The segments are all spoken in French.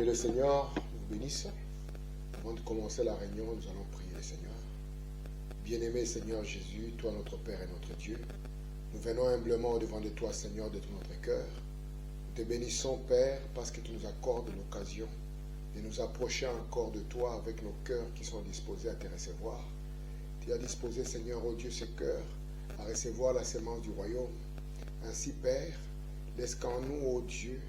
Que le Seigneur nous bénisse. Avant de commencer la réunion, nous allons prier le Seigneur. Bien-aimé Seigneur Jésus, toi notre Père et notre Dieu, nous venons humblement devant de toi, Seigneur, de tout notre cœur. Nous te bénissons, Père, parce que tu nous accordes l'occasion de nous approcher encore de toi avec nos cœurs qui sont disposés à te recevoir. Tu as disposé, Seigneur, ô Dieu, ce cœur à recevoir la semence du royaume. Ainsi, Père, laisse qu'en nous, ô Dieu,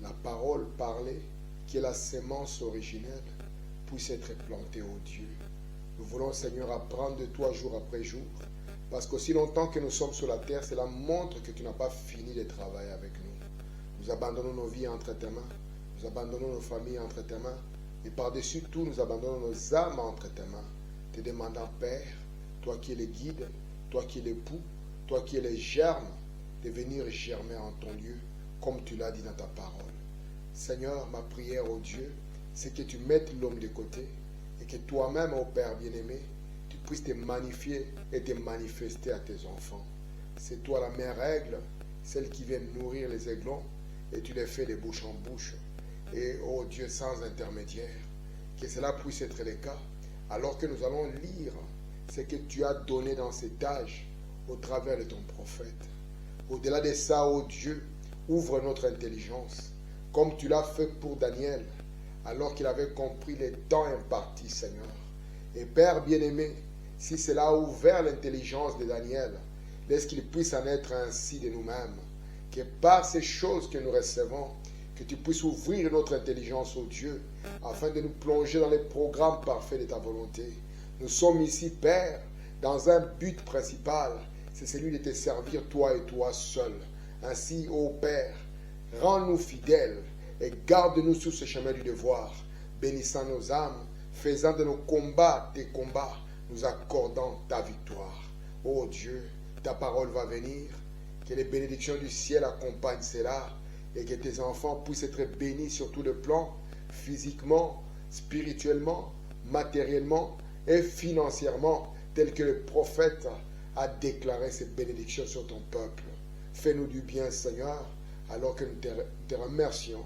la parole parlée, qui est la semence originelle, puisse être plantée, ô Dieu. Nous voulons, Seigneur, apprendre de toi jour après jour, parce qu'aussi longtemps que nous sommes sur la terre, cela montre que tu n'as pas fini de travailler avec nous. Nous abandonnons nos vies entre tes mains, nous abandonnons nos familles entre tes mains, et par-dessus tout, nous abandonnons nos âmes entre tes mains, te demandant, Père, toi qui es le guide, toi qui es l'époux, toi qui es le germe, de venir germer en ton lieu, comme tu l'as dit dans ta parole. Seigneur, ma prière, ô Dieu, c'est que tu mettes l'homme de côté et que toi-même, ô Père bien-aimé, tu puisses te magnifier et te manifester à tes enfants. C'est toi la meilleure règle, celle qui vient nourrir les aiglons, et tu les fais de bouche en bouche. Et, ô Dieu, sans intermédiaire, que cela puisse être le cas, alors que nous allons lire ce que tu as donné dans cet âge au travers de ton prophète. Au-delà de ça, ô Dieu, ouvre notre intelligence, comme tu l'as fait pour Daniel, alors qu'il avait compris les temps impartis, Seigneur. Et Père bien-aimé, si cela a ouvert l'intelligence de Daniel, laisse qu'il puisse en être ainsi de nous-mêmes, que par ces choses que nous recevons, que tu puisses ouvrir notre intelligence, ô Dieu, afin de nous plonger dans les programmes parfaits de ta volonté. Nous sommes ici, Père, dans un but principal, c'est celui de te servir toi et toi seul. Ainsi, ô Père, rends-nous fidèles et garde-nous sur ce chemin du devoir, bénissant nos âmes, faisant de nos combats tes combats, nous accordant ta victoire. Ô Dieu, ta parole va venir, que les bénédictions du ciel accompagnent cela, et que tes enfants puissent être bénis sur tout le plan, physiquement, spirituellement, matériellement et financièrement, tel que le prophète a déclaré ces bénédictions sur ton peuple. Fais-nous du bien, Seigneur, alors que nous te remercions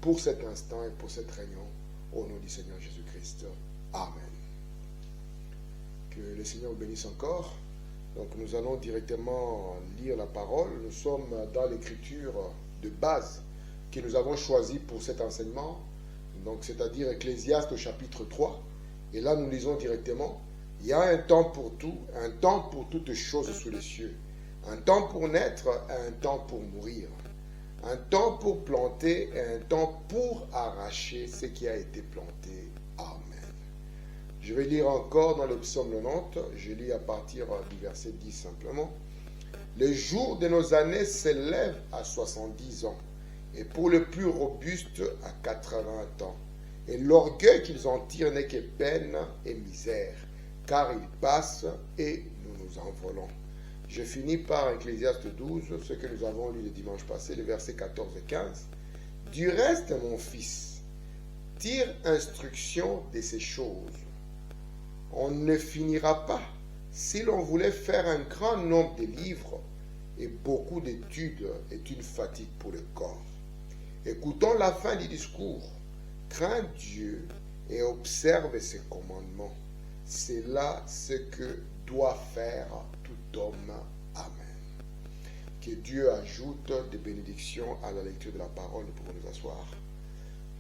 pour cet instant et pour cette réunion, au nom du Seigneur Jésus-Christ. Amen. Que le Seigneur vous bénisse encore. Donc nous allons directement lire la parole. Nous sommes dans l'écriture de base que nous avons choisie pour cet enseignement, donc c'est-à-dire Ecclésiaste au chapitre 3. Et là nous lisons directement, il y a un temps pour tout, un temps pour toutes choses sous les cieux, un temps pour naître et un temps pour mourir, un temps pour planter et un temps pour arracher ce qui a été planté. Amen. Je vais lire encore dans le psaume 90, je lis à partir du verset 10 simplement. Les jours de nos années s'élèvent à 70 ans, et pour le plus robuste à 80 ans. Et l'orgueil qu'ils en tirent n'est que peine et misère, car ils passent et nous nous envolons. Je finis par Ecclésiaste 12, ce que nous avons lu le dimanche passé, les versets 14 et 15. Du reste, mon fils, tire instruction de ces choses. On ne finira pas. Si l'on voulait faire un grand nombre de livres, et beaucoup d'études est une fatigue pour le corps. Écoutons la fin du discours. Crains Dieu et observe ses commandements. C'est là ce que doit faire tout homme. Amen. Que Dieu ajoute des bénédictions à la lecture de la parole. Nous pouvons nous asseoir.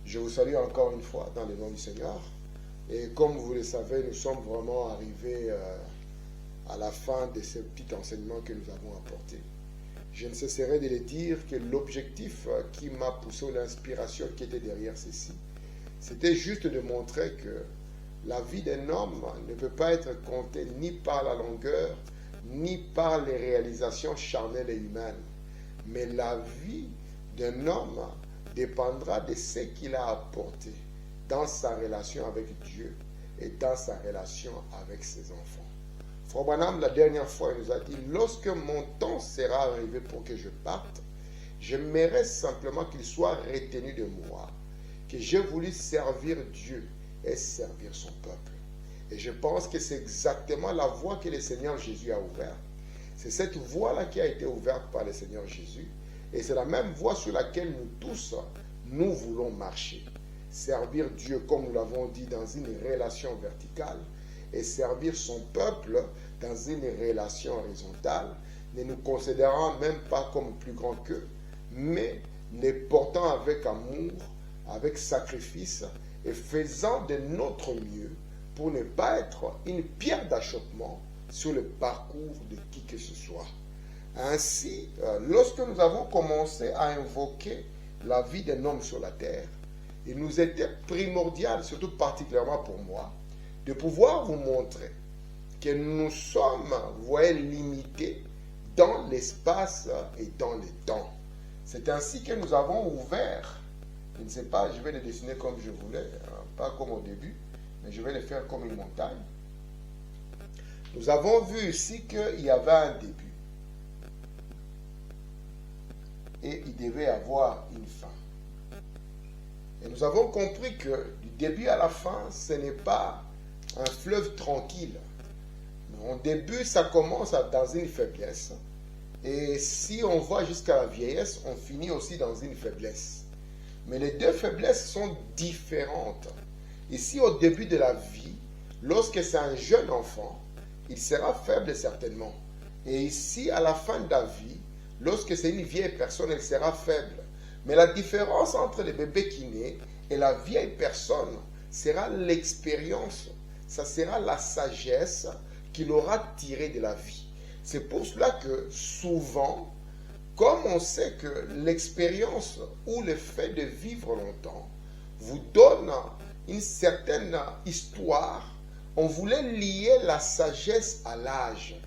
Je vous salue encore une fois dans le nom du Seigneur. Et comme vous le savez, nous sommes vraiment arrivés à la fin de ce petit enseignement que nous avons apporté. Je ne cesserai de le dire que l'objectif qui m'a poussé, l'inspiration qui était derrière ceci, c'était juste de montrer que la vie d'un homme ne peut pas être comptée ni par la longueur, ni par les réalisations charnelles et humaines. Mais la vie d'un homme dépendra de ce qu'il a apporté dans sa relation avec Dieu et dans sa relation avec ses enfants. Frère Branham, la dernière fois, il nous a dit, lorsque mon temps sera arrivé pour que je parte, j'aimerais simplement qu'il soit retenu de moi, que j'ai voulu servir Dieu et servir son peuple. Et je pense que c'est exactement la voie que le Seigneur Jésus a ouverte. C'est cette voie-là qui a été ouverte par le Seigneur Jésus. Et c'est la même voie sur laquelle nous tous, nous voulons marcher. servir Dieu, comme nous l'avons dit, dans une relation verticale, et servir son peuple dans une relation horizontale, ne nous considérant même pas comme plus grands qu'eux, mais les portant avec amour, avec sacrifice, et faisant de notre mieux pour ne pas être une pierre d'achoppement sur le parcours de qui que ce soit. Ainsi, lorsque nous avons commencé à invoquer la vie d'un homme sur la terre, il nous était primordial, surtout particulièrement pour moi, de pouvoir vous montrer que nous sommes, vous voyez, limités dans l'espace et dans le temps. C'est ainsi que nous avons ouvert, je ne sais pas, je vais le dessiner comme je voulais, pas comme au début, mais je vais le faire comme une montagne. Nous avons vu ici qu'il y avait un début. Et il devait avoir une fin. Et nous avons compris que du début à la fin, ce n'est pas un fleuve tranquille. Au début, ça commence dans une faiblesse. Et si on va jusqu'à la vieillesse, on finit aussi dans une faiblesse. Mais les deux faiblesses sont différentes. Ici, au début de la vie, lorsque c'est un jeune enfant, il sera faible certainement. Et ici, à la fin de la vie, lorsque c'est une vieille personne, elle sera faible. Mais la différence entre le bébé qui naît et la vieille personne sera l'expérience. Ça sera la sagesse qu'il aura tirée de la vie. C'est pour cela que souvent, comme on sait que l'expérience ou le fait de vivre longtemps vous donne une certaine histoire, on voulait lier la sagesse à l'âge.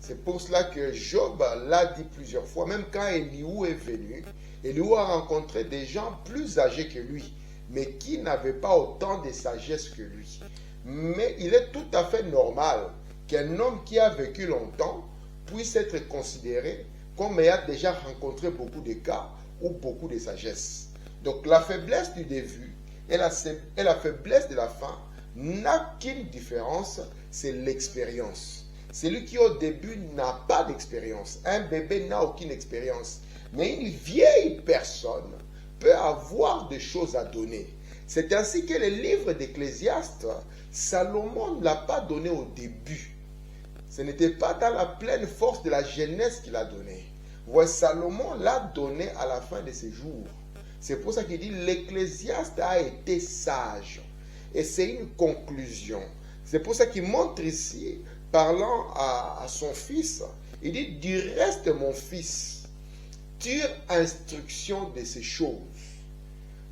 C'est pour cela que Job l'a dit plusieurs fois, même quand Elihu est venu, Elihu a rencontré des gens plus âgés que lui, mais qui n'avaient pas autant de sagesse que lui. Mais il est tout à fait normal qu'un homme qui a vécu longtemps puisse être considéré comme ayant déjà rencontré beaucoup de cas ou beaucoup de sagesse. Donc la faiblesse du début et la faiblesse de la fin n'a qu'une différence, c'est l'expérience. Celui qui au début n'a pas d'expérience, un bébé n'a aucune expérience, mais une vieille personne peut avoir des choses à donner. C'est ainsi que le livre d'Ecclésiaste, Salomon ne l'a pas donné au début. Ce n'était pas dans la pleine force de la jeunesse qu'il a donné. Voici, Salomon l'a donné à la fin de ses jours. C'est pour ça qu'il dit l'Ecclésiaste a été sage. Et c'est une conclusion. C'est pour ça qu'il montre ici, parlant à son fils, il dit, du reste mon fils, tire instruction de ces choses.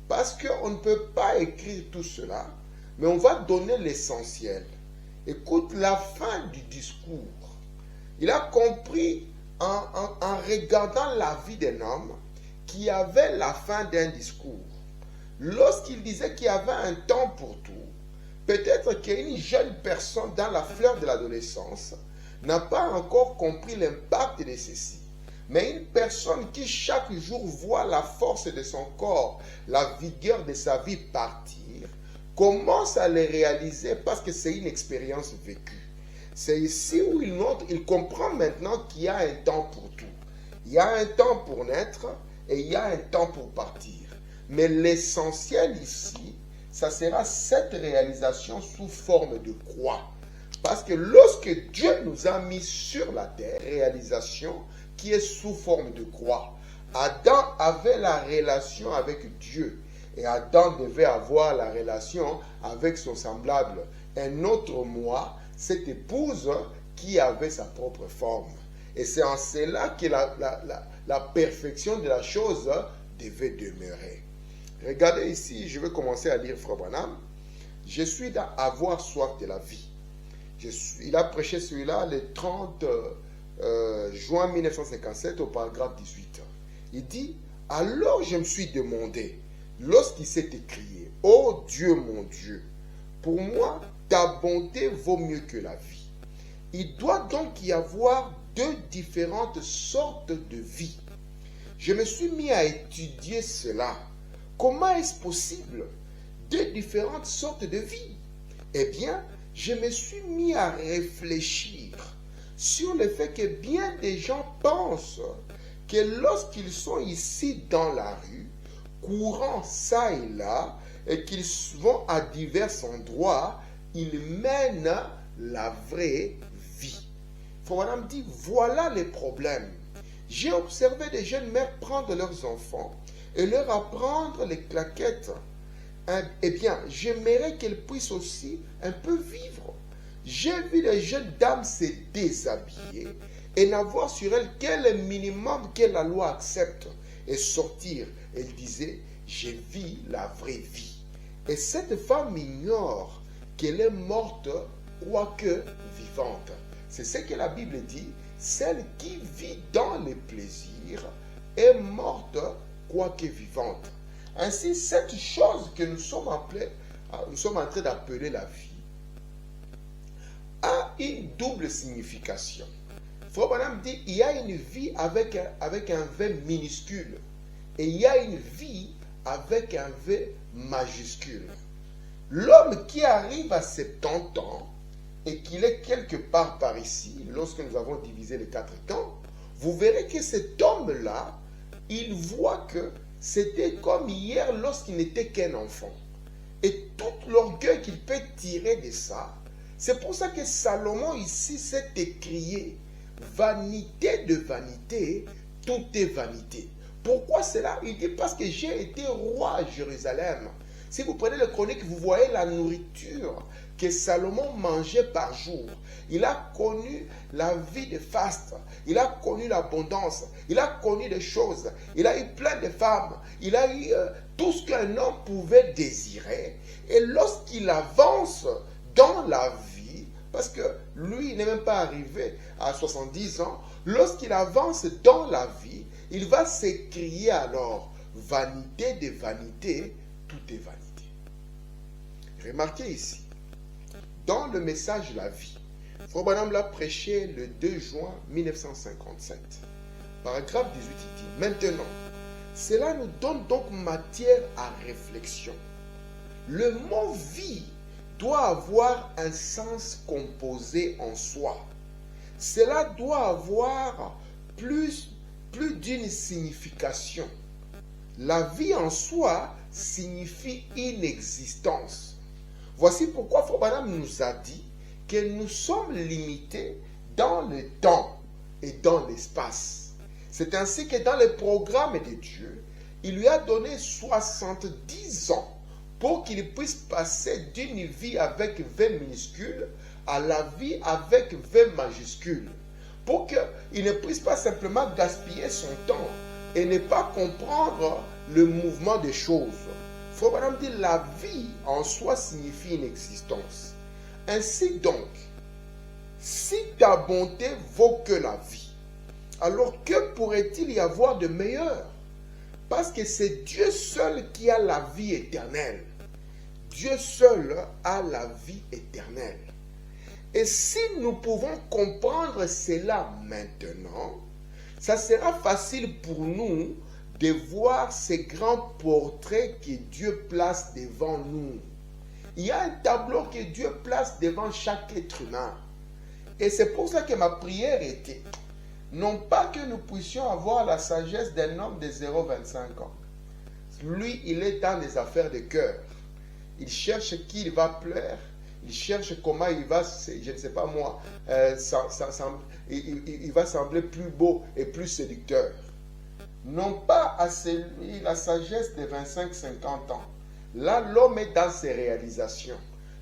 Parce qu'on ne peut pas écrire tout cela, mais on va donner l'essentiel. Écoute la fin du discours. Il a compris en regardant la vie d'un homme qui avait la fin d'un discours. Lorsqu'il disait qu'il y avait un temps pour tout, peut-être qu'une jeune personne dans la fleur de l'adolescence n'a pas encore compris l'impact de ceci. Mais une personne qui chaque jour voit la force de son corps, la vigueur de sa vie partir, commence à le réaliser parce que c'est une expérience vécue. C'est ici où il comprend maintenant qu'il y a un temps pour tout. Il y a un temps pour naître et il y a un temps pour partir. Mais l'essentiel ici, ça sera cette réalisation sous forme de croix. Parce que lorsque Dieu nous a mis sur la terre, réalisation qui est sous forme de croix, Adam avait la relation avec Dieu. Et Adam devait avoir la relation avec son semblable. Un autre moi, cette épouse qui avait sa propre forme. Et c'est en cela que la perfection de la chose devait demeurer. Regardez ici, je vais commencer à lire Frère Branham. Je suis dans avoir soif de la vie. Il a prêché celui-là le 30 juin 1957 au paragraphe 18. Il dit, alors je me suis demandé, lorsqu'il s'est écrié, « Oh Dieu mon Dieu, pour moi, ta bonté vaut mieux que la vie. » Il doit donc y avoir deux différentes sortes de vie. Je me suis mis à étudier cela. Comment est-ce possible? Deux différentes sortes de vie. Eh bien, je me suis mis à réfléchir sur le fait que bien des gens pensent que lorsqu'ils sont ici dans la rue, courant ça et là, et qu'ils vont à divers endroits, ils mènent la vraie vie. Frère Branham dit, voilà les problèmes. J'ai observé des jeunes mères prendre leurs enfants et leur apprendre les claquettes. Eh bien, j'aimerais qu'elles puissent aussi un peu vivre. J'ai vu les jeunes dames se déshabiller et n'avoir sur elles quel minimum que la loi accepte et sortir. Elle disait, je vis la vraie vie. Et cette femme ignore qu'elle est morte, quoique vivante. C'est ce que la Bible dit. Celle qui vit dans les plaisirs est morte, quoique vivante. Ainsi, cette chose que nous sommes en train d'appeler la vie a une double signification. Frère Branham dit, il y a une vie avec un V minuscule et il y a une vie avec un V majuscule. L'homme qui arrive à 70 ans et qu'il est quelque part par ici, lorsque nous avons divisé les 4 temps, vous verrez que cet homme-là, il voit que c'était comme hier lorsqu'il n'était qu'un enfant. Et tout l'orgueil qu'il peut tirer de ça, c'est pour ça que Salomon ici s'est écrié, vanité de vanité, tout est vanité. Pourquoi cela? Il dit parce que j'ai été roi à Jérusalem. Si vous prenez les chroniques, vous voyez la nourriture que Salomon mangeait par jour. Il a connu la vie de faste. Il a connu l'abondance. Il a connu des choses. Il a eu plein de femmes. Il a eu tout ce qu'un homme pouvait désirer. Et lorsqu'il avance dans la vie, parce que lui, il n'est même pas arrivé à 70 ans, lorsqu'il avance dans la vie, il va s'écrier alors, vanité de vanité, tout est vanité. Remarquez ici, dans le message La vie, Frère Branham l'a prêché le 2 juin 1957. Paragraphe 18, il dit, maintenant, cela nous donne donc matière à réflexion. Le mot vie doit avoir un sens composé en soi. Cela doit avoir plus d'une signification. La vie en soi signifie une existence. Voici pourquoi Frère Branham nous a dit que nous sommes limités dans le temps et dans l'espace. C'est ainsi que dans le programme de Dieu, il lui a donné 70 ans pour qu'il puisse passer d'une vie avec V minuscule à la vie avec V majuscule. Pour qu'il ne puisse pas simplement gaspiller son temps et ne pas comprendre le mouvement des choses. Frère Branham dit la vie en soi signifie une existence. Ainsi donc, si ta bonté vaut que la vie, alors que pourrait-il y avoir de meilleur? Parce que c'est Dieu seul qui a la vie éternelle. Dieu seul a la vie éternelle. Et si nous pouvons comprendre cela maintenant, ça sera facile pour nous de voir ces grands portraits que Dieu place devant nous. Il y a un tableau que Dieu place devant chaque être humain. Et c'est pour ça que ma prière était, non pas que nous puissions avoir la sagesse d'un homme de 0,25 ans. Lui, il est dans les affaires de cœur. Il cherche qui il va plaire. Il cherche comment il va, je ne sais pas moi, il va sembler plus beau et plus séducteur. Non pas à celui, la sagesse de 25-50 ans. Là, l'homme est dans ses réalisations.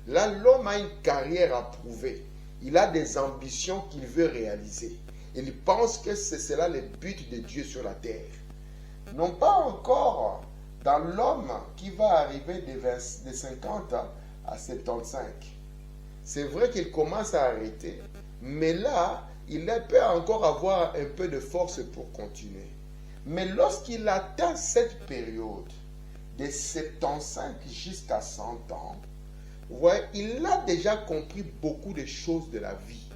Là, l'homme a une carrière à prouver. Il a des ambitions qu'il veut réaliser. Il pense que c'est cela le but de Dieu sur la terre. Non pas encore dans l'homme qui va arriver de 50 à 75. C'est vrai qu'il commence à arrêter, mais là, il peut encore avoir un peu de force pour continuer. Mais lorsqu'il atteint cette période de 75 jusqu'à 100 ans, ouais, il a déjà compris beaucoup de choses de la vie.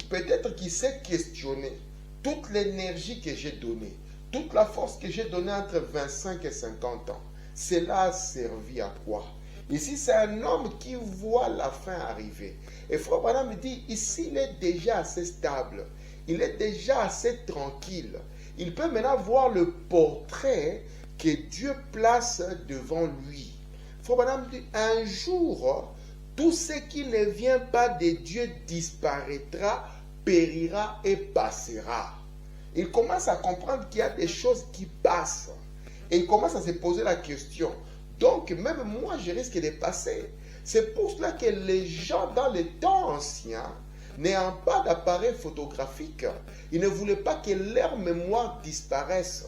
Peut-être qu'il s'est questionné toute l'énergie que j'ai donnée, toute la force que j'ai donnée entre 25 et 50 ans. Cela a servi à quoi? Ici, c'est un homme qui voit la fin arriver. Et Frère Branham me dit, ici, il est déjà assez stable. Il est déjà assez tranquille. Il peut maintenant voir le portrait que Dieu place devant lui. Frère Branham dit, un jour, tout ce qui ne vient pas de Dieu disparaîtra, périra et passera. Il commence à comprendre qu'il y a des choses qui passent. Et il commence à se poser la question. Donc, même moi, je risque de passer. C'est pour cela que les gens dans les temps anciens, n'ayant pas d'appareil photographique, ils ne voulaient pas que leur mémoire disparaisse.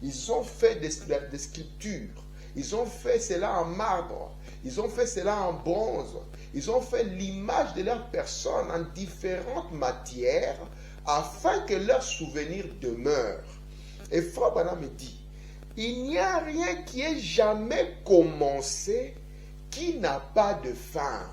Ils ont fait des sculptures. Ils ont fait cela en marbre. Ils ont fait cela en bronze. Ils ont fait l'image de leur personne en différentes matières afin que leur souvenir demeure. Et Frère Branham me dit, il n'y a rien qui ait jamais commencé qui n'a pas de fin.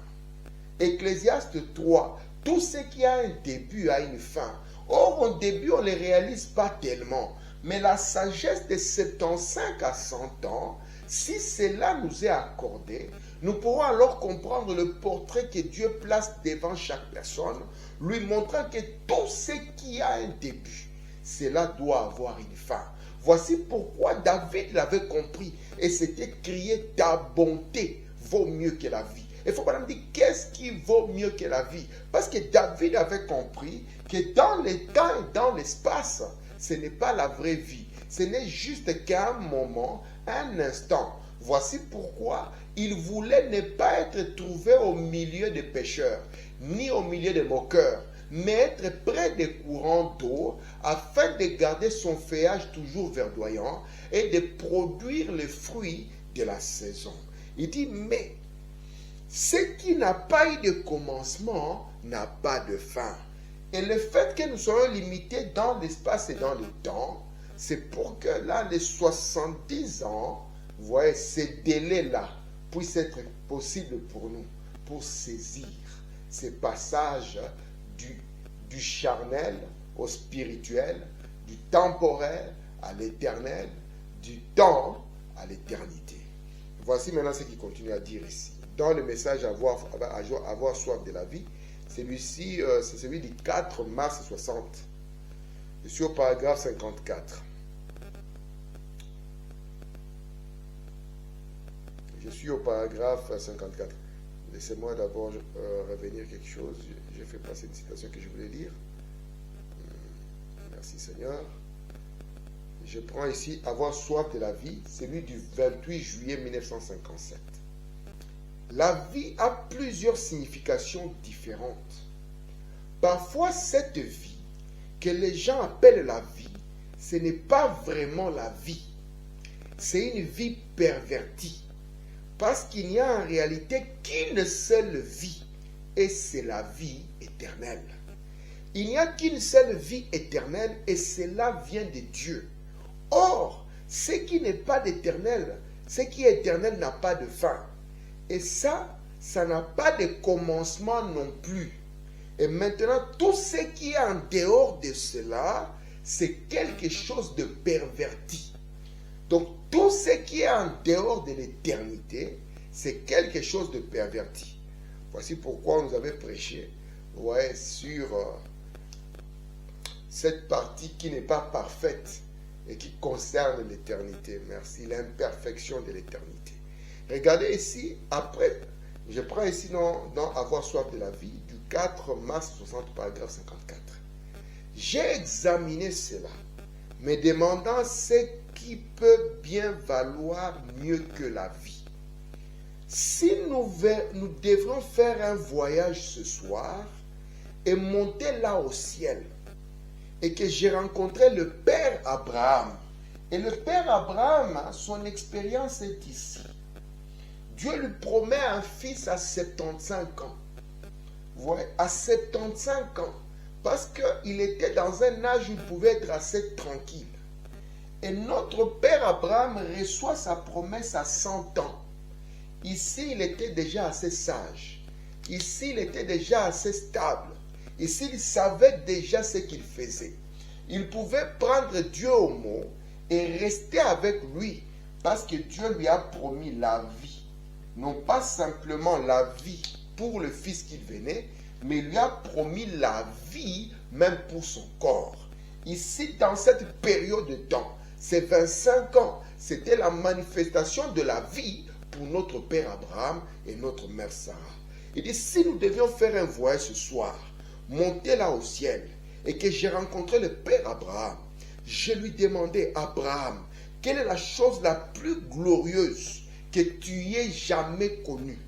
Ecclésiaste 3, tout ce qui a un début a une fin. Or, au début, on ne les réalise pas tellement. Mais la sagesse de 75 à 100 ans, si cela nous est accordé, nous pourrons alors comprendre le portrait que Dieu place devant chaque personne, lui montrant que tout ce qui a un début, cela doit avoir une fin. Voici pourquoi David l'avait compris et s'était crié, ta bonté vaut mieux que la vie. Il faut me dire, qu'est-ce qui vaut mieux que la vie? Parce que David avait compris que dans le temps et dans l'espace, ce n'est pas la vraie vie. Ce n'est juste qu'un moment, un instant. Voici pourquoi il voulait ne pas être trouvé au milieu des pécheurs, ni au milieu des moqueurs, mais être près des courants d'eau afin de garder son feuillage toujours verdoyant et de produire les fruits de la saison. Il dit, mais ce qui n'a pas eu de commencement n'a pas de fin. Et le fait que nous soyons limités dans l'espace et dans le temps, c'est pour que là, les 70 ans, vous voyez, ces délais-là puissent être possibles pour nous, pour saisir ces passages du charnel au spirituel, du temporel à l'éternel, du temps à l'éternité. Voici maintenant ce qu'il continue à dire ici. Dans le message avoir soif de la vie, celui-ci, c'est celui du 4 mars 60. Je suis au paragraphe 54. Je suis au paragraphe 54. Laissez-moi d'abord revenir quelque chose. J'ai fait passer une citation que je voulais lire. Merci Seigneur. Je prends ici avoir soif de la vie, celui du 28 juillet 1957. La vie a plusieurs significations différentes. Parfois, cette vie que les gens appellent la vie, ce n'est pas vraiment la vie. C'est une vie pervertie. Parce qu'il n'y a en réalité qu'une seule vie, et c'est la vie éternelle. Il n'y a qu'une seule vie éternelle, et cela vient de Dieu. Or, ce qui n'est pas d'éternel, ce qui est éternel n'a pas de fin. Et ça n'a pas de commencement non plus. Et maintenant, tout ce qui est en dehors de cela, c'est quelque chose de perverti. Donc, tout ce qui est en dehors de l'éternité, c'est quelque chose de perverti. Voici pourquoi nous avons prêché sur cette partie qui n'est pas parfaite et qui concerne l'éternité. Merci, l'imperfection de l'éternité. Regardez ici, après, je prends ici dans Avoir soif de la vie, du 4 mars 60, paragraphe 54. J'ai examiné cela, me demandant ce qui peut bien valoir mieux que la vie. Si nous devrons faire un voyage ce soir et monter là au ciel, et que j'ai rencontré le Père Abraham, et le Père Abraham, son expérience est ici. Dieu lui promet un fils à 75 ans. Vous voyez, à 75 ans. Parce qu'il était dans un âge où il pouvait être assez tranquille. Et notre Père Abraham reçoit sa promesse à 100 ans. Ici, il était déjà assez sage. Ici, il était déjà assez stable. Ici, il savait déjà ce qu'il faisait. Il pouvait prendre Dieu au mot et rester avec lui parce que Dieu lui a promis la vie. Non pas simplement la vie pour le fils qu'il venait, mais il lui a promis la vie même pour son corps. Ici, dans cette période de temps, ces 25 ans, c'était la manifestation de la vie pour notre père Abraham et notre mère Sarah. Il dit, si nous devions faire un voyage ce soir, monter là au ciel, et que j'ai rencontré le père Abraham, je lui demandais, Abraham, quelle est la chose la plus glorieuse que tu aies jamais connue?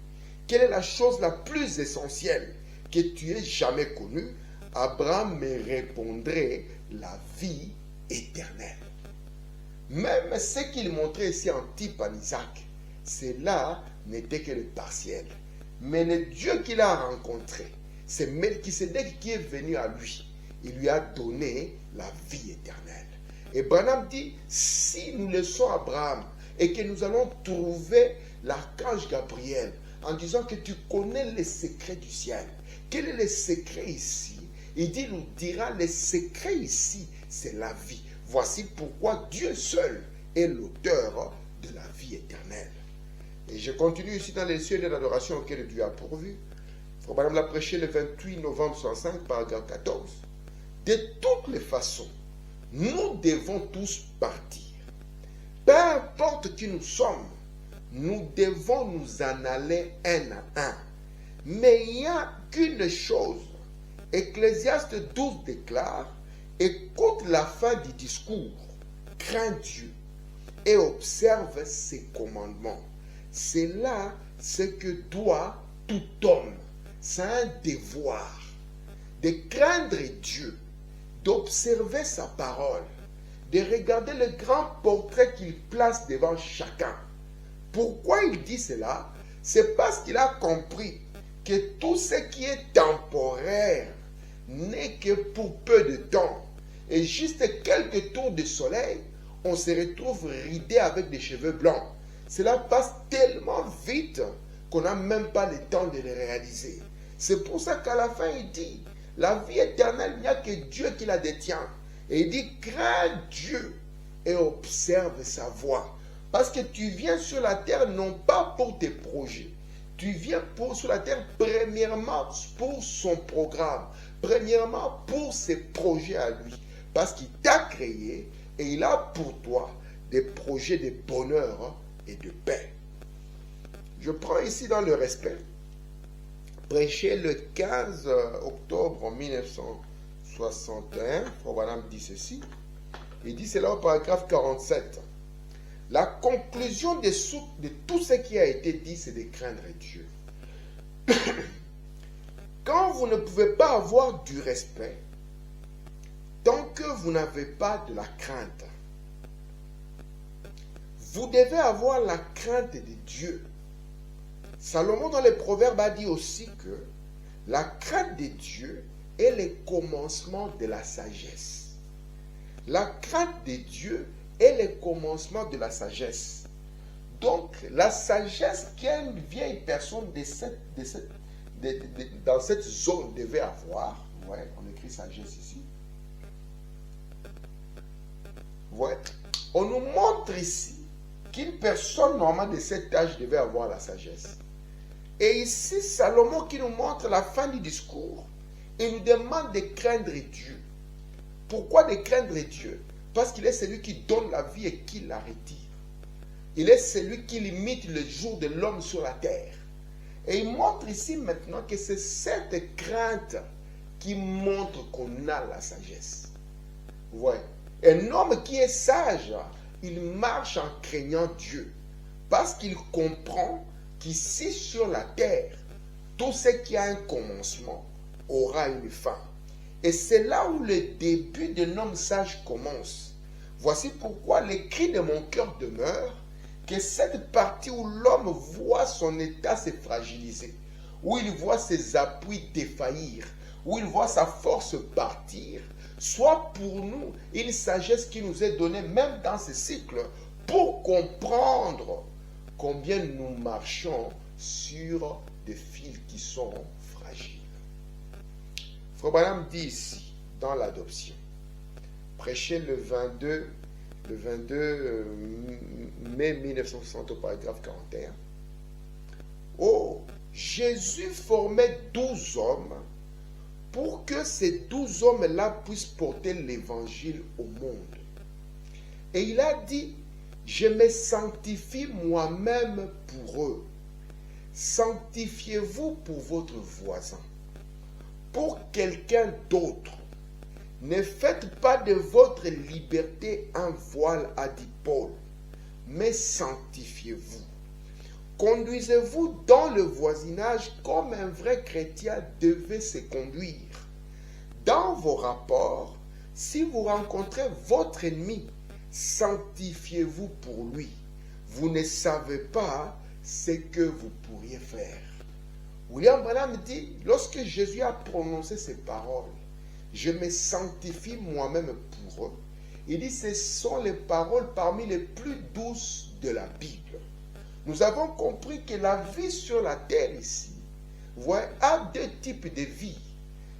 Quelle est la chose la plus essentielle que tu aies jamais connue? Abraham me répondrait, la vie éternelle. Même ce qu'il montrait ici en type en Isaac, cela n'était que le partiel. Mais le Dieu qu'il a rencontré, c'est Melchisédek qui est venu à lui. Il lui a donné la vie éternelle. Et Branham dit, si nous laissons Abraham et que nous allons trouver l'archange Gabriel en disant que tu connais les secrets du ciel, quel est le secret ici? Il dit, nous dira, le secret ici, c'est la vie. Voici pourquoi Dieu seul est l'auteur de la vie éternelle. Et je continue ici dans les cieux de l'adoration auquel Dieu a pourvu. Frère Branham l'a prêché le 28 novembre 65, paragraphe 14. De toutes les façons, nous devons tous partir. Peu importe qui nous sommes, nous devons nous en aller un à un. Mais il n'y a qu'une chose. Ecclésiaste 12 déclare, écoute la fin du discours, crains Dieu et observe ses commandements. C'est là ce que doit tout homme. C'est un devoir de craindre Dieu, d'observer sa parole, de regarder le grand portrait qu'il place devant chacun. Pourquoi il dit cela? C'est parce qu'il a compris que tout ce qui est temporaire n'est que pour peu de temps. Et juste quelques tours de soleil, on se retrouve ridé avec des cheveux blancs. Cela passe tellement vite qu'on n'a même pas le temps de le réaliser. C'est pour ça qu'à la fin, il dit, la vie éternelle, il n'y a que Dieu qui la détient. Et il dit, crains Dieu et observe sa voie. Parce que tu viens sur la terre non pas pour tes projets. Tu viens sur la terre premièrement pour son programme. Premièrement pour ses projets à lui. Parce qu'il t'a créé et il a pour toi des projets de bonheur et de paix. Je prends ici dans le respect, prêché le 15 octobre 1961, Frère Branham dit ceci, il dit cela au paragraphe 47. La conclusion de tout ce qui a été dit, c'est de craindre Dieu. Quand vous ne pouvez pas avoir du respect, tant que vous n'avez pas de la crainte, vous devez avoir la crainte de Dieu. Salomon dans les Proverbes a dit aussi que la crainte de Dieu est le commencement de la sagesse. La crainte de Dieu est le commencement de la sagesse. Donc, la sagesse qu'une vieille personne dans cette zone devait avoir, ouais, on écrit sagesse ici. Ouais. On nous montre ici qu'une personne normale de cet âge devait avoir la sagesse. Et ici, Salomon qui nous montre la fin du discours, il nous demande de craindre Dieu. Pourquoi de craindre Dieu? Parce qu'il est celui qui donne la vie et qui la retire. Il est celui qui limite le jour de l'homme sur la terre. Et il montre ici maintenant que c'est cette crainte qui montre qu'on a la sagesse. Vous voyez? Un homme qui est sage, il marche en craignant Dieu. Parce qu'il comprend qu'ici sur la terre, tout ce qui a un commencement aura une fin. Et c'est là où le début d'un homme sage commence. Voici pourquoi les cris de mon cœur demeurent, que cette partie où l'homme voit son état se fragiliser, où il voit ses appuis défaillir, où il voit sa force partir, soit pour nous une sagesse qui nous est donnée même dans ce cycle pour comprendre combien nous marchons sur des fils qui sont fragiles. Frère Branham dit ici, dans l'adoption, prêché le 22 mai 1960 au paragraphe 41. Oh, Jésus formait 12 hommes pour que ces 12 hommes-là puissent porter l'évangile au monde. Et il a dit, je me sanctifie moi-même pour eux. Sanctifiez-vous pour votre voisin, pour quelqu'un d'autre. Ne faites pas de votre liberté un voile, a dit Paul, mais sanctifiez-vous. Conduisez-vous dans le voisinage comme un vrai chrétien devait se conduire. Dans vos rapports, si vous rencontrez votre ennemi, sanctifiez-vous pour lui. Vous ne savez pas ce que vous pourriez faire. William Branham dit, lorsque Jésus a prononcé ces paroles, je me sanctifie moi-même pour eux. Il dit, ce sont les paroles parmi les plus douces de la Bible. Nous avons compris que la vie sur la terre ici, voyez, a deux types de vie.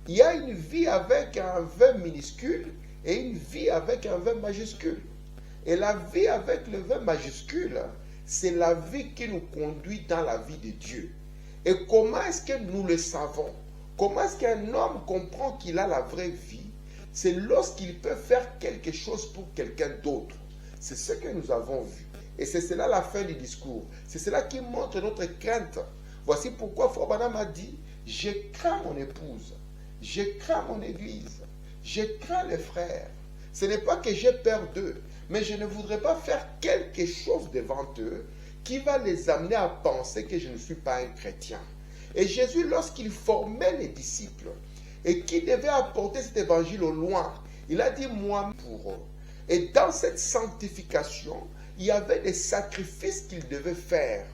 Il y a une vie avec un V minuscule et une vie avec un V majuscule. Et la vie avec le V majuscule, c'est la vie qui nous conduit dans la vie de Dieu. Et comment est-ce que nous le savons? Comment est-ce qu'un homme comprend qu'il a la vraie vie? C'est lorsqu'il peut faire quelque chose pour quelqu'un d'autre. C'est ce que nous avons vu. Et c'est cela la fin du discours. C'est cela qui montre notre crainte. Voici pourquoi Frère Branham a dit, je crains mon épouse, je crains mon église, je crains les frères. Ce n'est pas que j'ai peur d'eux, mais je ne voudrais pas faire quelque chose devant eux qui va les amener à penser que je ne suis pas un chrétien. Et Jésus, lorsqu'il formait les disciples et qui devait apporter cet évangile au loin, il a dit moi pour eux. Et dans cette sanctification, il y avait des sacrifices qu'il devait faire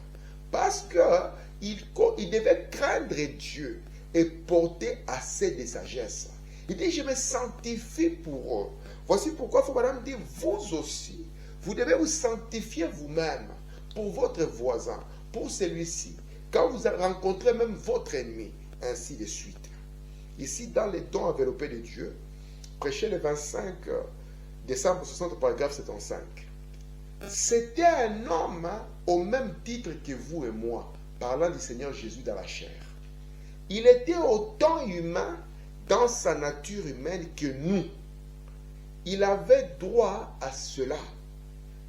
parce qu'il devait craindre Dieu et porter assez de sagesse. Il dit, je me sanctifie pour eux. Voici pourquoi Madame dit, vous aussi, vous devez vous sanctifier vous-même pour votre voisin, pour celui-ci, quand vous rencontrez même votre ennemi, ainsi de suite. Ici, dans les dons enveloppés de Dieu, prêché le 25 décembre 60, paragraphe 75. C'était un homme au même titre que vous et moi, parlant du Seigneur Jésus dans la chair. Il était autant humain dans sa nature humaine que nous. Il avait droit à cela.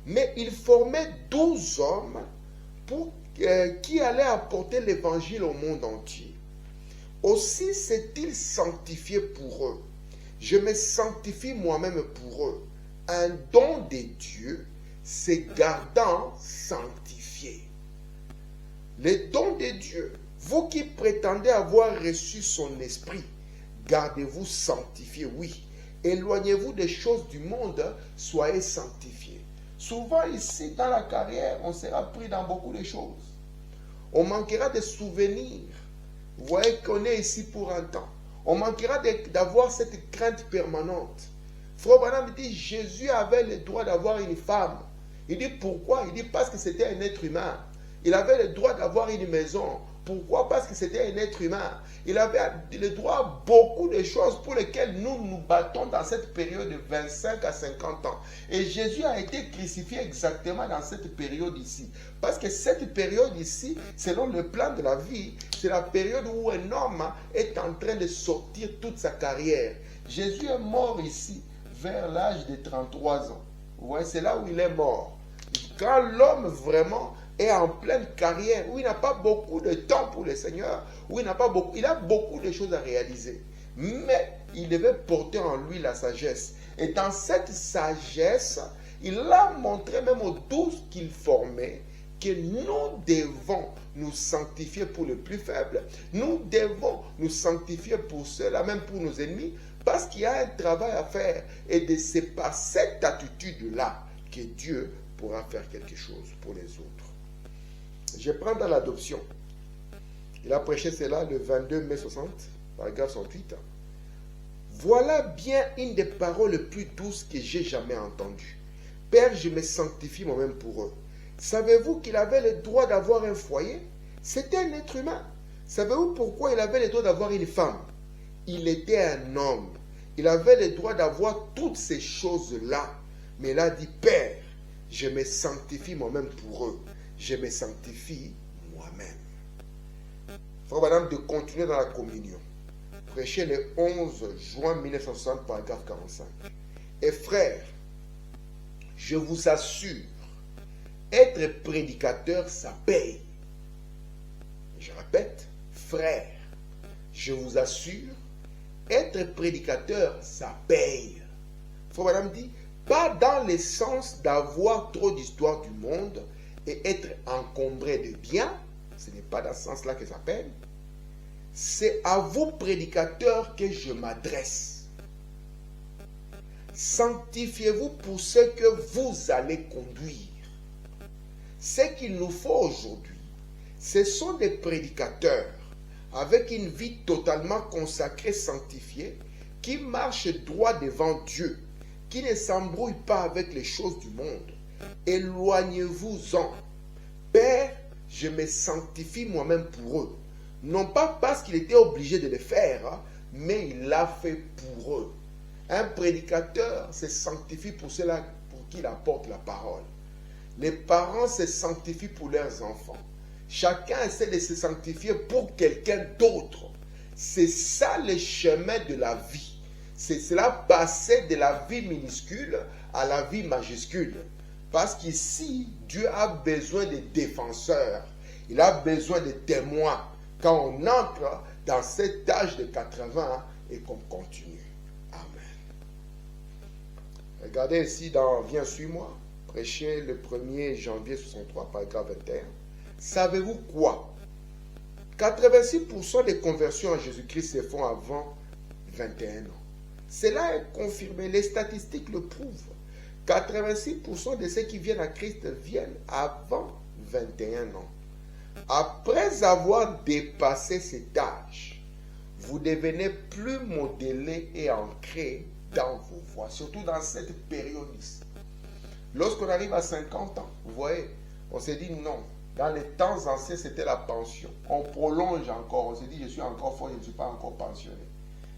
Mais il formait 12 hommes qui allaient apporter l'évangile au monde entier. Aussi s'est-il sanctifié pour eux. Je me sanctifie moi-même pour eux. Un don de Dieu, c'est gardant sanctifié. Les dons de Dieu, vous qui prétendez avoir reçu son esprit, gardez-vous sanctifiés, oui. Éloignez-vous des choses du monde, soyez sanctifiés. Souvent ici, dans la carrière, on sera pris dans beaucoup de choses. On manquera de souvenirs. Vous voyez qu'on est ici pour un temps. On manquera d'avoir cette crainte permanente. Frère Branham dit, Jésus avait le droit d'avoir une femme. Il dit pourquoi? Il dit parce que c'était un être humain. Il avait le droit d'avoir une maison. Pourquoi? Parce que c'était un être humain. Il avait le droit à beaucoup de choses pour lesquelles nous nous battons dans cette période de 25 à 50 ans. Et Jésus a été crucifié exactement dans cette période ici. Parce que cette période ici, selon le plan de la vie, c'est la période où un homme est en train de sortir toute sa carrière. Jésus est mort ici vers l'âge de 33 ans. Vous voyez, c'est là où il est mort. Quand l'homme vraiment est en pleine carrière, où il n'a pas beaucoup de temps pour le Seigneur, où il a beaucoup de choses à réaliser. Mais il devait porter en lui la sagesse. Et dans cette sagesse, il a montré même aux 12 qu'il formait que nous devons nous sanctifier pour les plus faibles. Nous devons nous sanctifier pour ceux-là, même pour nos ennemis, parce qu'il y a un travail à faire. Et c'est par cette attitude-là que Dieu pourra faire quelque chose pour les autres. Je prends dans l'adoption. Il a prêché cela le 22 mai 60, paragraphe 108. Voilà bien une des paroles les plus douces que j'ai jamais entendues. Père, je me sanctifie moi-même pour eux. Savez-vous qu'il avait le droit d'avoir un foyer? C'était un être humain. Savez-vous pourquoi il avait le droit d'avoir une femme? Il était un homme. Il avait le droit d'avoir toutes ces choses-là. Mais il a dit, Père, je me sanctifie moi-même pour eux. Je me sanctifie moi-même. Frère Madame, de continuer dans la communion. Prêché le 11 juin 1960, paragraphe 45. Et frère, je vous assure, être prédicateur, ça paye. Je répète, frère, je vous assure, être prédicateur, ça paye. Frère Madame dit, pas dans le sens d'avoir trop d'histoire du monde et être encombré de biens, ce n'est pas dans ce sens-là que ça paye. C'est à vous, prédicateurs, que je m'adresse. Sanctifiez-vous pour ce que vous allez conduire. Ce qu'il nous faut aujourd'hui, ce sont des prédicateurs avec une vie totalement consacrée, sanctifiée, qui marchent droit devant Dieu, qui ne s'embrouillent pas avec les choses du monde. Éloignez-vous-en. Père, je me sanctifie moi-même pour eux. Non pas parce qu'il était obligé de le faire, mais il l'a fait pour eux. Un prédicateur se sanctifie pour cela pour qui il apporte la parole. Les parents se sanctifient pour leurs enfants. Chacun essaie de se sanctifier pour quelqu'un d'autre. C'est ça le chemin de la vie. C'est cela passer de la vie minuscule à la vie majuscule. Parce qu'ici, Dieu a besoin de défenseurs. Il a besoin de témoins. Quand on entre dans cet âge de 80 et qu'on continue. Amen. Regardez ici dans Viens, suis-moi, prêché le 1er janvier 63, paragraphe 21. Savez-vous quoi? 86% des conversions à Jésus-Christ se font avant 21 ans. Cela est confirmé, les statistiques le prouvent. 86% de ceux qui viennent à Christ viennent avant 21 ans. Après avoir dépassé cet âge, vous devenez plus modélé et ancré dans vos voies, surtout dans cette période ici. Lorsqu'on arrive à 50 ans, vous voyez, on s'est dit non. Dans les temps anciens, c'était la pension. On prolonge encore, on s'est dit je suis encore fort, je ne suis pas encore pensionné.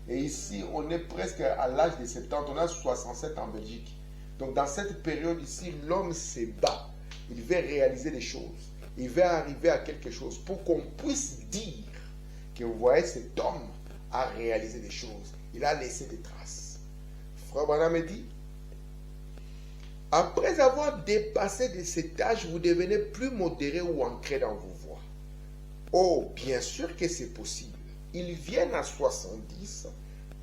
Et ici, on est presque à l'âge de 70, on a 67 en Belgique. Donc dans cette période ici, l'homme se bat. Il veut réaliser des choses. Il veut arriver à quelque chose pour qu'on puisse dire que vous voyez, cet homme a réalisé des choses. Il a laissé des traces. Frère Branham me dit, après avoir dépassé de cet âge, vous devenez plus modéré ou ancré dans vos voies. Oh, bien sûr que c'est possible. Ils viennent à 70,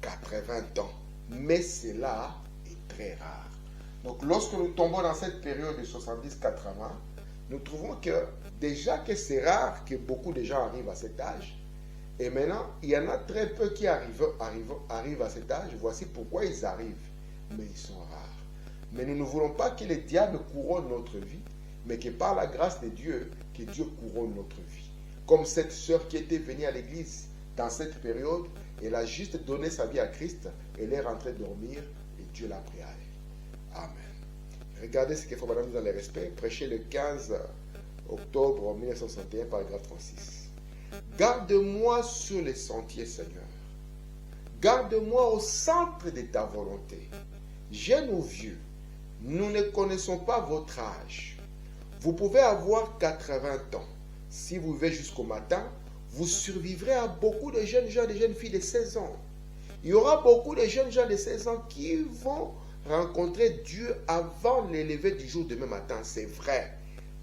80 ans. Mais cela est très rare. Donc lorsque nous tombons dans cette période de 70-80, nous trouvons que déjà que c'est rare que beaucoup de gens arrivent à cet âge. Et maintenant, il y en a très peu qui arrivent à cet âge. Voici pourquoi ils arrivent. Mais ils sont rares. Mais nous ne voulons pas que le diable couronne notre vie, mais que par la grâce de Dieu, que Dieu couronne notre vie. Comme cette sœur qui était venue à l'église dans cette période, elle a juste donné sa vie à Christ, elle est rentrée dormir et Dieu l'a pris à elle. Amen. Regardez ce qu'il faut madame dans le respect, prêché le 15 octobre 1961, paragraphe 36. Garde-moi sur les sentiers, Seigneur. Garde-moi au centre de ta volonté. Jeunes ou vieux, nous ne connaissons pas votre âge. Vous pouvez avoir 80 ans. Si vous vivez jusqu'au matin, vous survivrez à beaucoup de jeunes gens, de jeunes filles de 16 ans. Il y aura beaucoup de jeunes gens de 16 ans qui vont rencontrer Dieu avant le lever du jour demain matin. C'est vrai,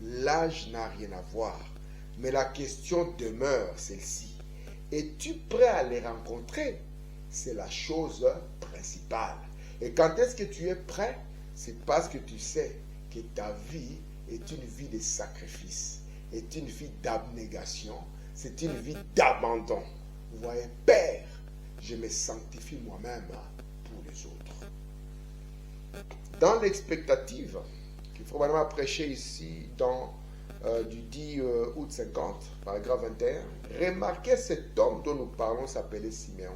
l'âge n'a rien à voir. Mais la question demeure celle-ci. Es-tu prêt à les rencontrer? C'est la chose principale. Et quand est-ce que tu es prêt? C'est parce que tu sais que ta vie est une vie de sacrifice, est une vie d'abnégation, c'est une vie d'abandon. Vous voyez, Père, je me sanctifie moi-même pour les autres. Dans l'expectative qu'il faut vraiment prêcher ici dans du 10 août 50, paragraphe 21, remarquez cet homme dont nous parlons s'appelait Siméon.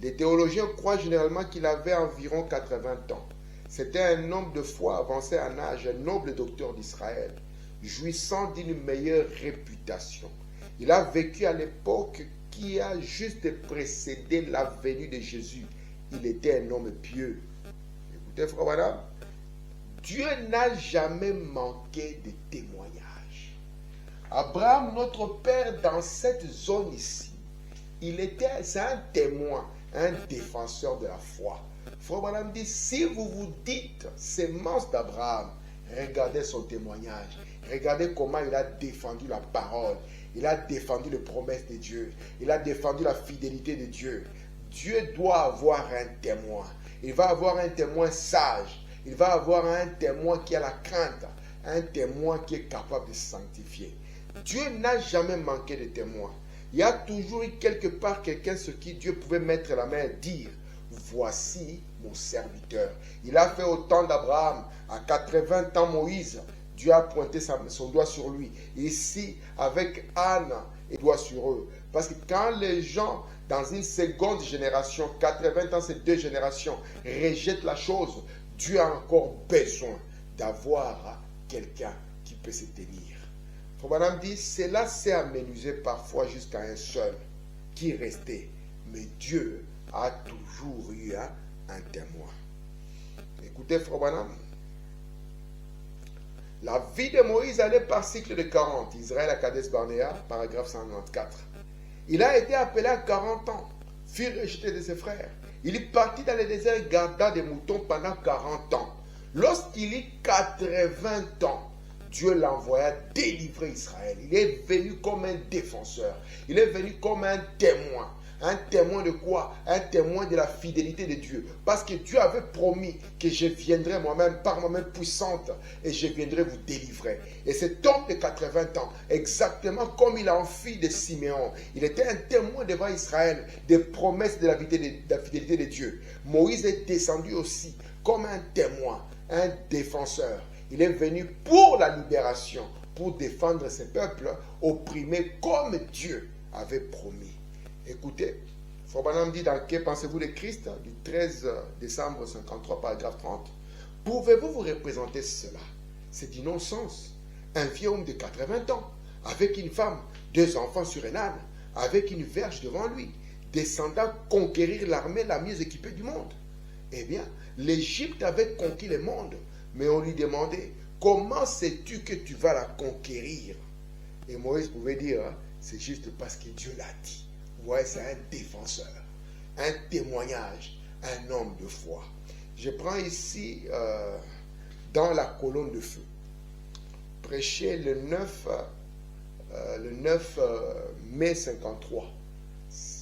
Les théologiens croient généralement qu'il avait environ 80 ans. C'était un homme de foi avancé en âge, un noble docteur d'Israël, jouissant d'une meilleure réputation. Il a vécu à l'époque qui a juste précédé la venue de Jésus. Il était un homme pieux. Écoutez, frère madame, Dieu n'a jamais manqué de témoignages. Abraham, notre père, dans cette zone ici, c'est un témoin, un défenseur de la foi. Frère Branham dit, si vous vous dites sémence d'Abraham, regardez son témoignage. Regardez comment il a défendu la parole. Il a défendu les promesses de Dieu. Il a défendu la fidélité de Dieu. Dieu doit avoir un témoin. Il va avoir un témoin sage. Il va avoir un témoin qui a la crainte. Un témoin qui est capable de se sanctifier. Dieu n'a jamais manqué de témoins. Il y a toujours eu quelque part quelqu'un sur qui Dieu pouvait mettre la main et dire, voici mon serviteur. Il a fait au temps d'Abraham. À 80 ans, Moïse, Dieu a pointé son doigt sur lui. Ici, avec Anne, il doigt sur eux. Parce que quand les gens, dans une seconde génération, 80 ans, c'est 2 générations, rejettent la chose, Dieu a encore besoin d'avoir quelqu'un qui peut se tenir. Madame dit, cela s'est amenuisé parfois jusqu'à un seul qui restait. Mais Dieu a toujours eu un témoin. Écoutez, Frère Branham, la vie de Moïse allait par cycle de 40. Israël à Kadesh Barnéa, paragraphe 194. Il a été appelé à 40 ans, fut rejeté de ses frères. Il est parti dans le désert, garda des moutons pendant 40 ans. Lorsqu'il eut 80 ans, Dieu l'envoya délivrer Israël. Il est venu comme un défenseur. Il est venu comme un témoin. Un témoin de quoi? Un témoin de la fidélité de Dieu. Parce que Dieu avait promis que je viendrai moi-même par ma main puissante et je viendrai vous délivrer. Et cet homme de 80 ans, exactement comme il a en fille de Siméon, il était un témoin devant Israël des promesses de la fidélité de Dieu. Moïse est descendu aussi comme un témoin, un défenseur. Il est venu pour la libération, pour défendre ses peuples opprimés comme Dieu avait promis. Écoutez, Frère Branham dit dans Que pensez-vous de Christ, du 13 décembre 53, paragraphe 30. Pouvez-vous vous représenter cela? C'est du non-sens. Un vieux homme de 80 ans, avec une femme, 2 enfants sur un âne, avec une verge devant lui, descendant conquérir l'armée la mieux équipée du monde. Eh bien, l'Égypte avait conquis le monde, mais on lui demandait, comment sais-tu que tu vas la conquérir? Et Moïse pouvait dire, c'est juste parce que Dieu l'a dit. Vous voyez, c'est un défenseur, un témoignage, un homme de foi. Je prends ici, dans la colonne de feu, prêché le 9 mai 53.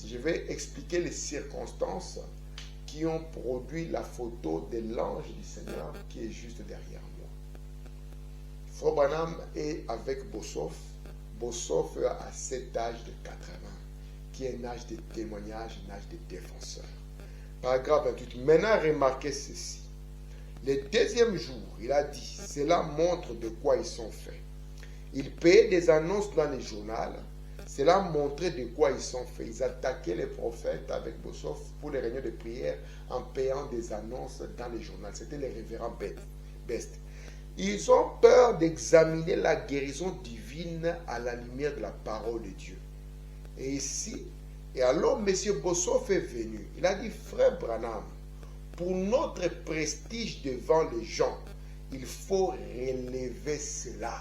Je vais expliquer les circonstances qui ont produit la photo de l'ange du Seigneur qui est juste derrière moi. Frère Branham est avec Bossoff. Bossoff a cet âge de 80, qui est un âge de témoignage, un âge de défenseur. Paragraphe 28. Maintenant, remarquez ceci. Le deuxième jour, il a dit, cela montre de quoi ils sont faits. Ils payaient des annonces dans les journaux. Cela montrait de quoi ils sont faits. Ils attaquaient les prophètes avec Bossoff pour les réunions de prière en payant des annonces dans les journaux. C'était les révérends Best. Ils ont peur d'examiner la guérison divine à la lumière de la parole de Dieu. Et ici, et alors M. Bossoff est venu. Il a dit, frère Branham, pour notre prestige devant les gens, il faut relever cela.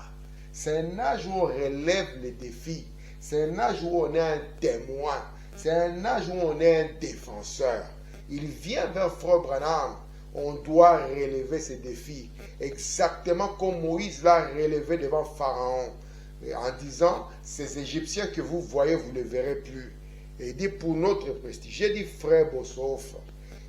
C'est un âge où on relève les défis. C'est un âge où on est un témoin. C'est un âge où on est un défenseur. Il vient vers Frère Branham. On doit relever ces défis. Exactement comme Moïse l'a relevé devant Pharaon. En disant, ces Égyptiens que vous voyez, vous ne les verrez plus. Et il dit, pour notre prestige. J'ai dit, frère Bossoff,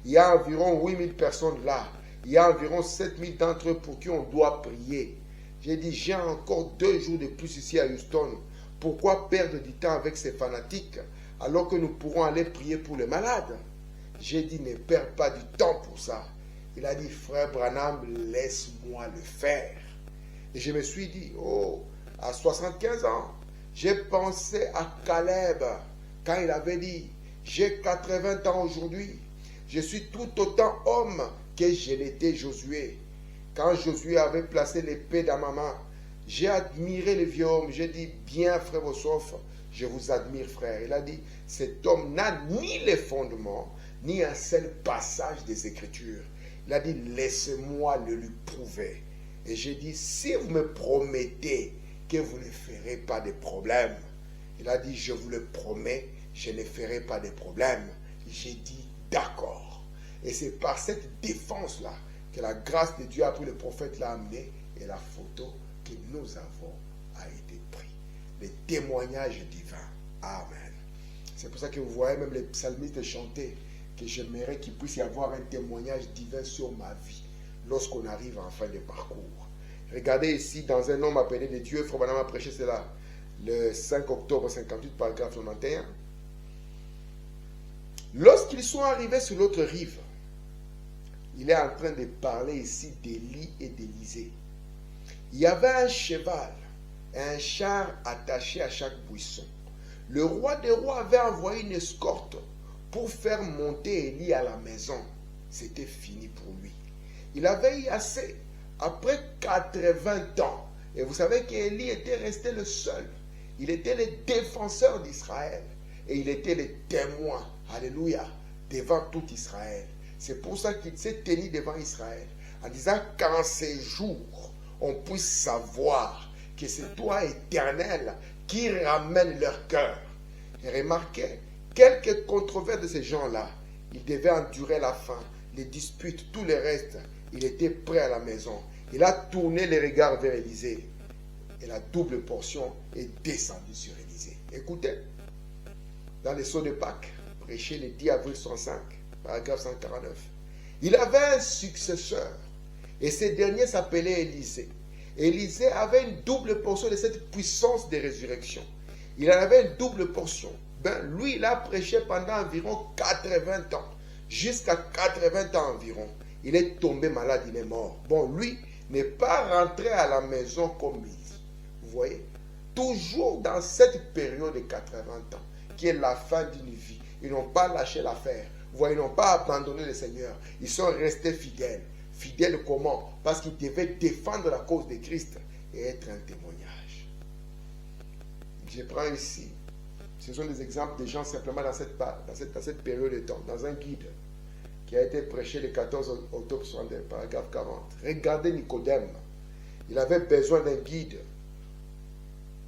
il y a environ 8000 personnes là. Il y a environ 7000 d'entre eux pour qui on doit prier. J'ai dit, j'ai encore 2 jours de plus ici à Houston. Pourquoi perdre du temps avec ces fanatiques alors que nous pourrons aller prier pour les malades? J'ai dit, ne perds pas du temps pour ça. Il a dit, frère Branham, laisse-moi le faire. Et je me suis dit, oh, à 75 ans, j'ai pensé à Caleb quand il avait dit, j'ai 80 ans aujourd'hui. Je suis tout autant homme que je l'étais Josué. Quand Josué avait placé l'épée dans ma main, j'ai admiré le vieux homme. J'ai dit, bien frère Bossoff, je vous admire frère. Il a dit, cet homme n'a ni les fondements, ni un seul passage des Écritures. Il a dit, laissez-moi le lui prouver. Et j'ai dit, si vous me promettez que vous ne ferez pas de problème. Il a dit, je vous le promets, je ne ferai pas de problème. J'ai dit, d'accord. Et c'est par cette défense-là que la grâce de Dieu a pris le prophète l'a amené et la photo que nous avons a été prise. Les témoignages divins. Amen. C'est pour ça que vous voyez même les psalmistes chanter que j'aimerais qu'il puisse y avoir un témoignage divin sur ma vie lorsqu'on arrive en fin de parcours. Regardez ici, dans un homme appelé de Dieu, Frère Branham a prêché cela le 5 octobre 58, paragraphe 91. Lorsqu'ils sont arrivés sur l'autre rive, il est en train de parler ici d'Élie et d'Élisée. Il y avait un cheval et un char attaché à chaque buisson. Le roi des rois avait envoyé une escorte pour faire monter Élie à la maison. C'était fini pour lui. Il avait eu assez. Après 80 ans, et vous savez qu'Élie était resté le seul. Il était le défenseur d'Israël. Et il était le témoin, alléluia, devant tout Israël. C'est pour ça qu'il s'est tenu devant Israël, en disant qu'en ces jours, on puisse savoir que c'est toi, Éternel, qui ramène leur cœur. Et remarquez, quelques controverses de ces gens-là, ils devaient endurer la faim, les disputes, tout le reste. Il était prêt à la maison. Il a tourné les regards vers Élisée. Et la double portion est descendue sur Élisée. Écoutez, dans les sceaux de Pâques, prêché le 10 avril 105, paragraphe 149, il avait un successeur. Et ce dernier s'appelait Élisée. Élisée avait une double portion de cette puissance de résurrection. Il en avait une double portion. Lui, il a prêché pendant environ 80 ans. Jusqu'à 80 ans environ. Il est tombé malade, il est mort. Lui n'est pas rentré à la maison comme il. Vous voyez, toujours dans cette période de 80 ans, qui est la fin d'une vie, ils n'ont pas lâché l'affaire. Vous voyez, ils n'ont pas abandonné le Seigneur. Ils sont restés fidèles. Fidèles comment? Parce qu'ils devaient défendre la cause de Christ et être un témoignage. Je prends ici, ce sont des exemples de gens simplement dans cette période de temps, dans un guide qui a été prêché le 14 octobre 62, paragraphe 40. Regardez Nicodème. Il avait besoin d'un guide.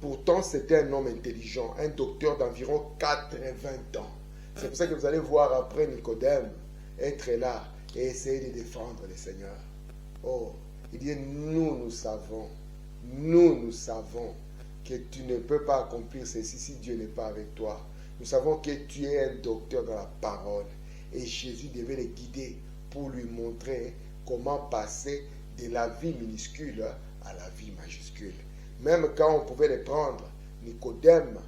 Pourtant, c'était un homme intelligent, un docteur d'environ 80 ans. C'est pour ça que vous allez voir après Nicodème être là et essayer de défendre le Seigneur. Oh, il dit, nous savons que tu ne peux pas accomplir ceci si Dieu n'est pas avec toi. Nous savons que tu es un docteur dans la parole. Et Jésus devait le guider pour lui montrer comment passer de la vie minuscule à la vie majuscule. Même quand on pouvait le prendre, Nicodème,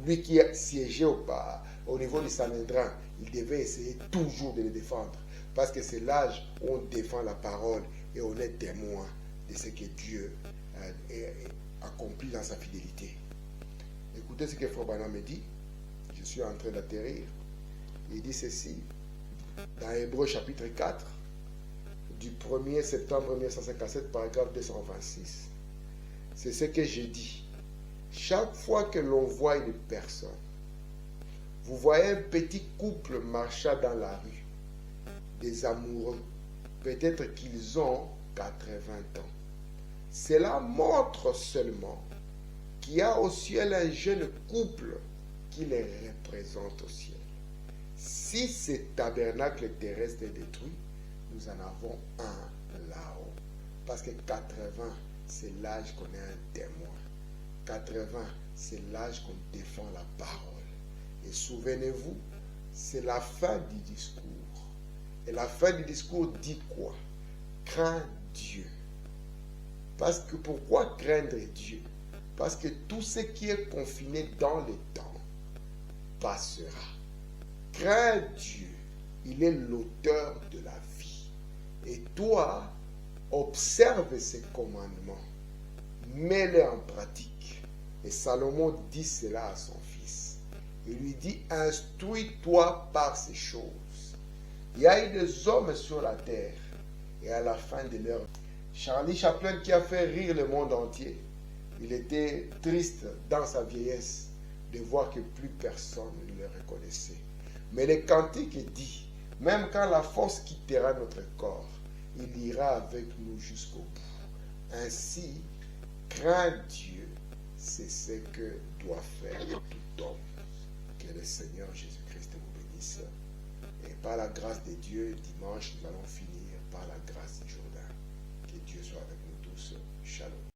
lui qui siégeait au niveau du Sanhédrin, il devait essayer toujours de le défendre. Parce que c'est l'âge où on défend la parole et on est témoin de ce que Dieu a accompli dans sa fidélité. Écoutez ce que Frère Branham me dit. Je suis en train d'atterrir. Il dit ceci. Dans Hébreux chapitre 4, du 1er septembre 1957, paragraphe 226. C'est ce que j'ai dit. Chaque fois que l'on voit une personne, vous voyez un petit couple marchant dans la rue, des amoureux, peut-être qu'ils ont 80 ans. Cela montre seulement qu'il y a au ciel un jeune couple qui les représente au ciel. Si ce tabernacle terrestre est détruit, nous en avons un là-haut. Parce que 80, c'est l'âge qu'on est un témoin. 80, c'est l'âge qu'on défend la parole. Et souvenez-vous, c'est la fin du discours. Et la fin du discours dit quoi? Crains Dieu. Parce que pourquoi craindre Dieu? Parce que tout ce qui est confiné dans le temps passera. Crains Dieu. Il est l'auteur de la vie. Et toi, observe ses commandements. Mets-les en pratique. Et Salomon dit cela à son fils. Il lui dit, instruis-toi par ces choses. Il y a eu des hommes sur la terre. Et à la fin de leur vie, Charlie Chaplin qui a fait rire le monde entier, il était triste dans sa vieillesse de voir que plus personne ne le reconnaissait. Mais le cantique dit, même quand la force quittera notre corps, il ira avec nous jusqu'au bout. Ainsi, crains Dieu, c'est ce que doit faire tout homme. Que le Seigneur Jésus-Christ vous bénisse. Et par la grâce de Dieu, dimanche, nous allons finir par la grâce du Jourdain. Que Dieu soit avec nous tous. Shalom.